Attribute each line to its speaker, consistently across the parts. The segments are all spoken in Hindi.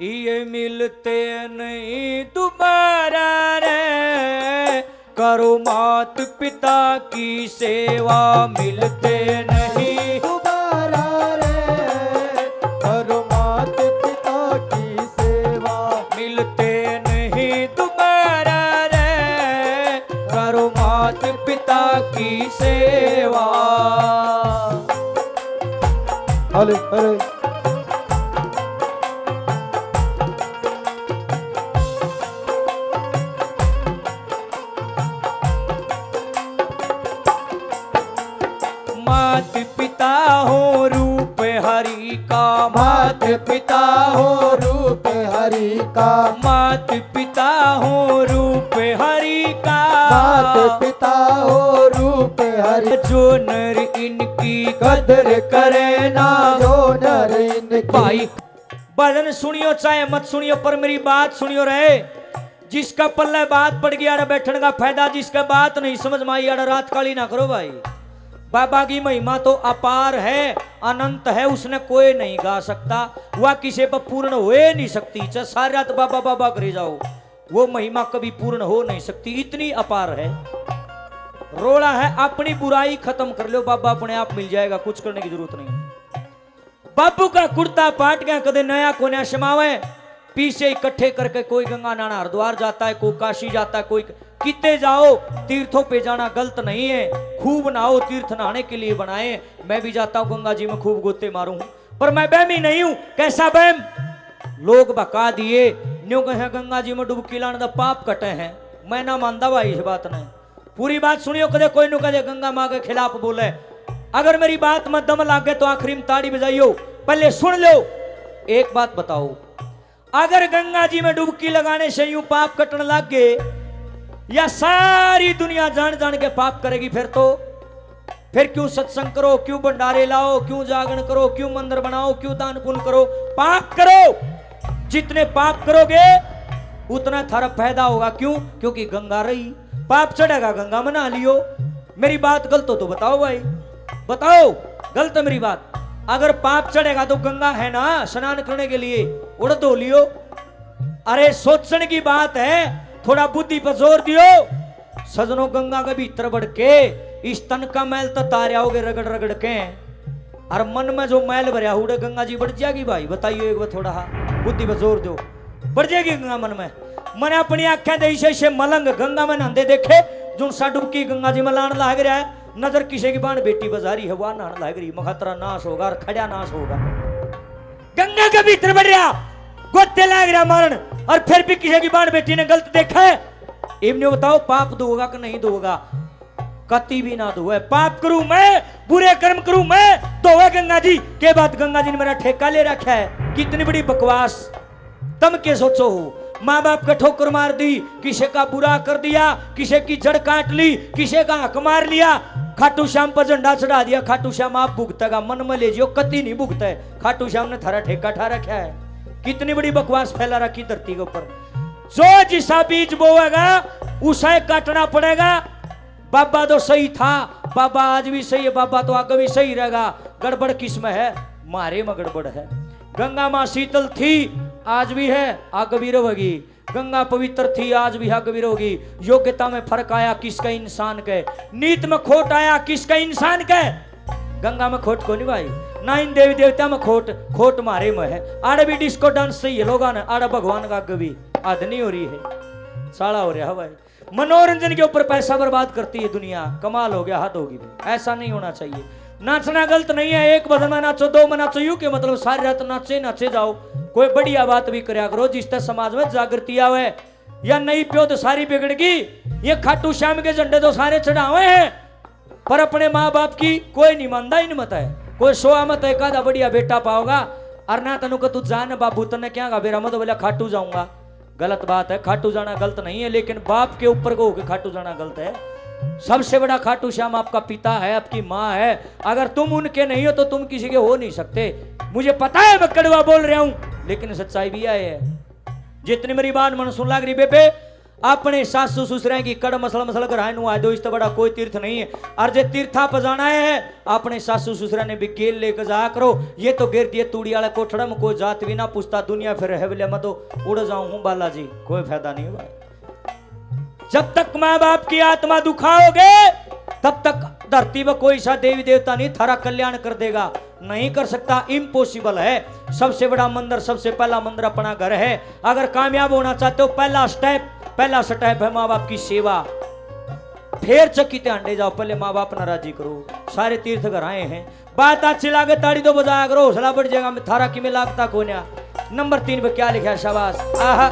Speaker 1: ये मिलते नहीं दोबारा रे, करो मात पिता की सेवा। मिलते नहीं
Speaker 2: दोबारा रे, करो मात पिता की सेवा।
Speaker 1: मिलते नहीं दोबारा रे, करो मात पिता की सेवा।
Speaker 2: अरे अरे
Speaker 1: मात पिता हो रूप हरि का,
Speaker 2: मात पिता हो रूप हरि का।
Speaker 1: मात पिता हो रूप हरि का।
Speaker 2: मात पिता हो रूप हरि।
Speaker 1: जो नर इनकी
Speaker 2: कदर करे ना, जो नर इनकी।
Speaker 1: भाई भजन सुनियो चाहे मत सुनियो, पर मेरी बात सुनियो रहे। जिसका पल्ले बात पड़ गया बैठने का फायदा, जिसका बात नहीं समझ में आई रात काली ना करो भाई। बाबा की महिमा तो अपार है, अनंत है, उसने कोई नहीं गा सकता। वह किसी पर पूर्ण हो नहीं सकती। चाहे सारी रात बाबा बाबा करे जाओ, वो महिमा कभी पूर्ण हो नहीं सकती, इतनी अपार है। रोड़ा है अपनी बुराई खत्म कर लो, बाबा अपने आप मिल जाएगा, कुछ करने की जरूरत नहीं। बापू का कुर्ता पाट गया, कदे नया को नया समावे। पीछे इकट्ठे करके कोई गंगा नाना हरिद्वार जाता है, कोई काशी जाता है, कोई कितने जाओ। तीर्थों पे जाना गलत नहीं है, खूब नहाओ, तीर्थ नहाने के लिए बनाए। मैं भी जाता हूँ गंगा जी में खूब गोते मारूं, पर मैं बहमी नहीं हूं। कैसा बहम? लोग बका दिए न्यू कहे गंगा जी में डुबकी लाने दा पाप कटे हैं। मैं ना मानता भाई इस बात ने। पूरी बात सुनियो, कदे कोई नु कदे गंगा माँ के खिलाफ बोले। अगर मेरी बात में दम लागे तो आखिरी में ताड़ी बजाइयो। पहले सुन लो, एक बात बताओ, अगर गंगा जी में डुबकी लगाने से यूं पाप कटने लग गए, या सारी दुनिया जान जान के पाप करेगी, फिर क्यों सत्संग करो, क्यों भंडारे लाओ, क्यों जागरण करो, क्यों मंदिर बनाओ, क्यों दान पुण्य करो, पाप करो। जितने पाप करोगे उतना थारा फायदा होगा। क्यों? क्योंकि गंगा रही। पाप चढ़ेगा गंगा में नहा लियो। मेरी बात गलत हो तो बताओ भाई, बताओ गलत है मेरी बात। अगर पाप चढ़ेगा तो गंगा है ना स्नान करने के लिए, उड़ धो लियो। अरे सोचने की बात है, थोड़ा बुद्धि पर जोर दियो। सजनों, गंगा के भीतर बढ़ के इस तन का मैल तो तारे आओगे रगड़ रगड़ के, और मन में जो मैल भरिया उड़े गंगा जी बढ़ जाएगी भाई। बताइए एक बार, थोड़ा बुद्धि पर जोर दो, बढ़ जाएगी गंगा मन में। मैंने अपनी आंखें दे से मलंग गंगा में नहाते देखे, जो सा डुबकी गंगा जी में लान लाग रहा है। नजर किसी की बाण बेटी बजारी है, वह नहाने लाग रही, मखतरा नाश होगा और खड़ा नाश होगा। गंगा के भीतर बढ़ रहा, गोते लाग रहा मारन, और फिर भी किसी की बाण बेटी ने गलत देखा है। इमने बताओ पाप दोगा कि नहीं दोगा? कति भी ना दो। पाप करूं मैं, बुरे कर्म करूं मैं, तो वह गंगा जी के बाद गंगा जी ने मेरा ठेका ले रखा है। कितनी बड़ी बकवास। तुम के सोचो हो, माँ बाप का ठोकर मार दी, किसी का बुरा कर दिया, किसी की जड़ काट ली, किसी का हक मार लिया, खाटू श्याम पर झंडा चढ़ा दिया। खाटू श्याम आप भुगतेगा, मन में ले जियो, कति नहीं भुगता है। खाटू श्याम ने थारा ठेका ठा रखा है। कितनी बड़ी बकवास फैला रखी धरती के ऊपर। जो जिसा बीज बोएगा उसे काटना पड़ेगा। बाबा तो सही था, बाबा आज भी सही है, बाबा तो आगे भी सही रहेगा। गड़बड़ किसमें है? मारे में गड़बड़ है। गंगा माँ शीतल थी, आज भी है, आगे भी रहेगी। गंगा पवित्र थी, आज भी आगे भी रहेगी। योग्यता में फर्क आया किसका? इंसान के। नीत में खोट आया किसका? इंसान के। गंगा में खोट को नहीं भाई, ना इन देवी देवता में खोट मारे में है। आड़े भी डिस्को डांस सही है लोगों ने, आड़े भगवान का आगे भी आध नहीं हो रही है, साड़ा हो रहा है भाई। मनोरंजन के ऊपर पैसा बर्बाद करती है दुनिया, कमाल हो गया, हद होगी भाई। ऐसा नहीं होना चाहिए। नाचना गलत नहीं है, एक भजन में नाचो, दो में नाचो, यूं के मतलब सारी रात नाचे नाचे जाओ। कोई बढ़िया बात भी करया करो जिससे समाज में जागृति आवे। या नहीं पियो तो सारी बिगड़गी। ये खाटू श्याम के झंडे तो सारे चढ़ावे हैं, पर अपने माँ बाप की कोई नहीं मानता, इन मत है। कोई सोआ मत एक आधा बढ़िया बेटा पाओगा, और ना तनु का तू जान बाबू तने क्या गा बेरा मत बोला खाटू जाऊंगा। गलत बात है, खाटू जाना गलत नहीं है, लेकिन बाप के ऊपर को होकर खाटू जाना गलत है। सबसे बड़ा खाटू श्याम आपका पिता है, आपकी माँ है। अगर तुम उनके नहीं हो तो तुम किसी के हो नहीं सकते। मुझे पता है मैं कड़वा बोल रहा हूं, लेकिन सच्चाई भी है। जितनी मेरी बात मन सुन लग रही बेबे, अपने सासू ससुर की कड़ मसल मसल कराए नु आदो इस बड़ा कोई तीर्थ नहीं है। और जे तीर्था पर जाना है अपने सासू ससुर ने भी गेल लेकर जा करो। ये तो गिर दिए तूड़ी वाले कोठड़ा में कोई जात भी ना पूछता दुनिया फिर है बोले मैं तो उड़ जाऊं हूं बालाजी, कोई फायदा नहीं भाई। जब तक माँ बाप की आत्मा दुखाओगे तब तक धरती में कोई सा देवी देवता नहीं थारा कल्याण कर देगा, नहीं कर सकता, इम्पॉसिबल है। सबसे बड़ा मंदिर, सबसे पहला मंदिर अपना घर है। अगर कामयाब होना चाहते हो पहला स्टेप है माँ बाप की सेवा। फिर चक्कीते अंडे जाओ, पहले माँ बाप ना राजी करो। सारे तीर्थ घर आए हैं, बात अच्छी लागे ताड़ी तो बजाया करो, हौसला बढ़ जाएगा। थारा कि में लागता कोन्या। नंबर 3 पे क्या लिखा है, शाबाश। आहा,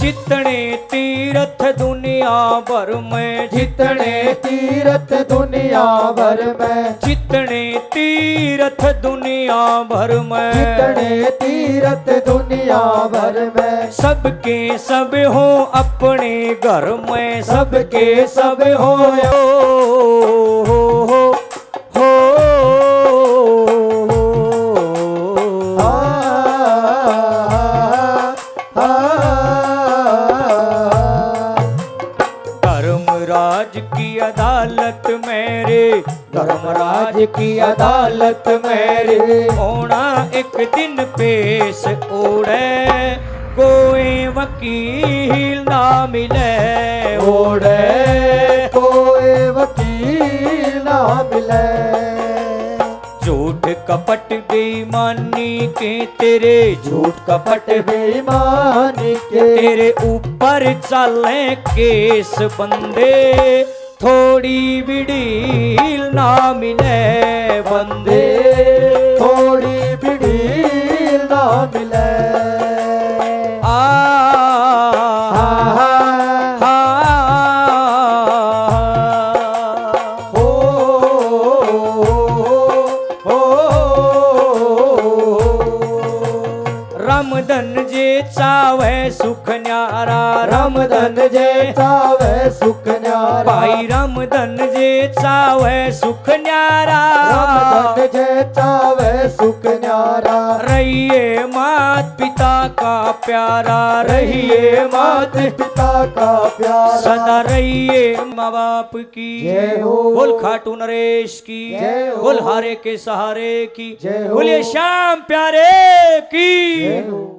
Speaker 1: जितने तीर्थ दुनिया भर में,
Speaker 2: जितने तीर्थ दुनिया भर में,
Speaker 1: जितने तीर्थ दुनिया भर में,
Speaker 2: जितने तीर्थ दुनिया भर में,
Speaker 1: सबके सब हो अपने घर में,
Speaker 2: सबके सब हो
Speaker 1: धर्मराज की अदालत मेरे,
Speaker 2: धर्मराज की अदालत मेरे,
Speaker 1: होना एक दिन पेश ओढ़े, कोई वकील ना मिले
Speaker 2: ओढ़े कोई वकील ना मिले।
Speaker 1: झूठ कपट बेईमानी के तेरे,
Speaker 2: झूठ कपट बेईमानी के
Speaker 1: तेरे ऊपर चले केस बंदे, थोड़ी बिड़ील ना मिले बंदे,
Speaker 2: थोड़ी बिड़ी ना मिले।
Speaker 1: रामधन जे चावे सुख न्यारा,
Speaker 2: रामधन जे चावे सुख न्यारा,
Speaker 1: भाई रामधन जे चावे सुख न्यारा,
Speaker 2: रामधन जे चावे सुख न्यारा।
Speaker 1: रहिए मात पिता का प्यारा, रहिए मात
Speaker 2: पिता का प्यारा,
Speaker 1: सदा रहिए माँ बाप की
Speaker 2: जय हो।
Speaker 1: बोल खाटू नरेश की
Speaker 2: जय हो।
Speaker 1: बोल हारे के सहारे की
Speaker 2: जय हो।
Speaker 1: बोलिए श्याम प्यारे की
Speaker 2: जय हो।